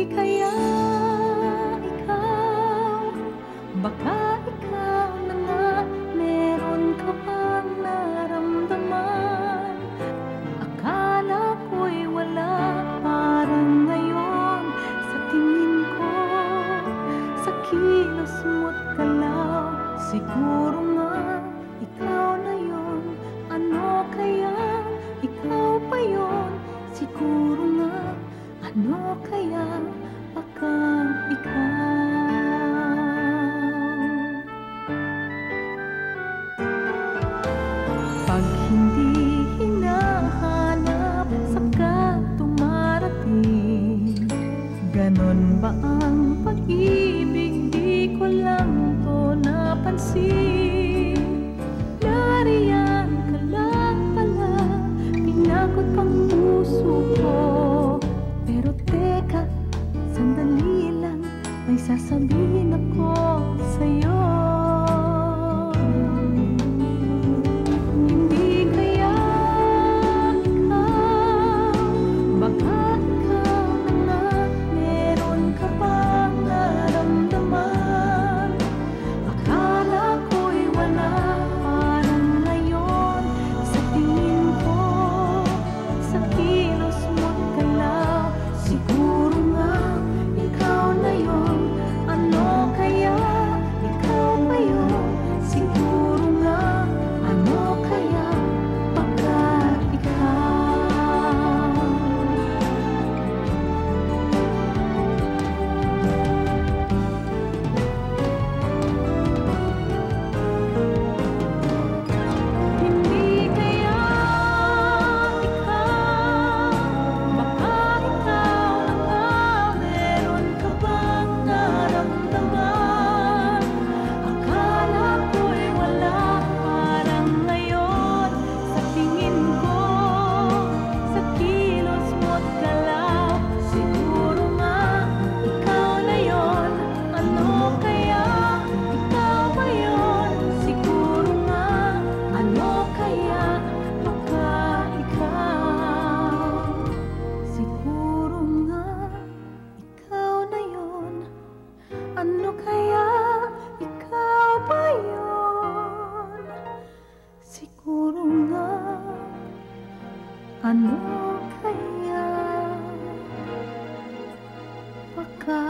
kaya ikaw, baka ikaw na nga, meron ka bang naramdaman? Akala ko'y wala, parang ngayon sa tingin ko, sa kilos mo't galaw, siguro nga ikaw na yun. Ano kaya ikaw pa yun? Siguro nga, ano kaya baka ikaw? Pag hindi hinahanap, saka dumarating. Ganon ba ang pag-ibig? Di ko lang to napansin. Nariyan ka lang pala, pinakot pang puso ko. Pero teka, sandali lang, may sasabihin ako sa'yo. Hindi kaya ikaw, baka ikaw na nga, meron ka bang naramdaman? Akala ko'y wala, parang ngayon sa tingin ko, sa kilos mo't galaw, siguro nga ikaw na yun. Ano kaya ikaw pa yun? Siguro nga, ano kaya baka ikaw? Hindi kaya ikaw, baka ikaw na nga, meron ka bang naramdaman? Akala ko'y wala, parang ngayon sa tingin ko, sa kilos mo't galaw, siguro nga ikaw na yun. Ano kaya ikaw ba yun? Siguro nga, ano kaya baka ikaw? Siguro nga ikaw na yun. Ano kaya ikaw ba yun? Siguro nga, ano kaya baka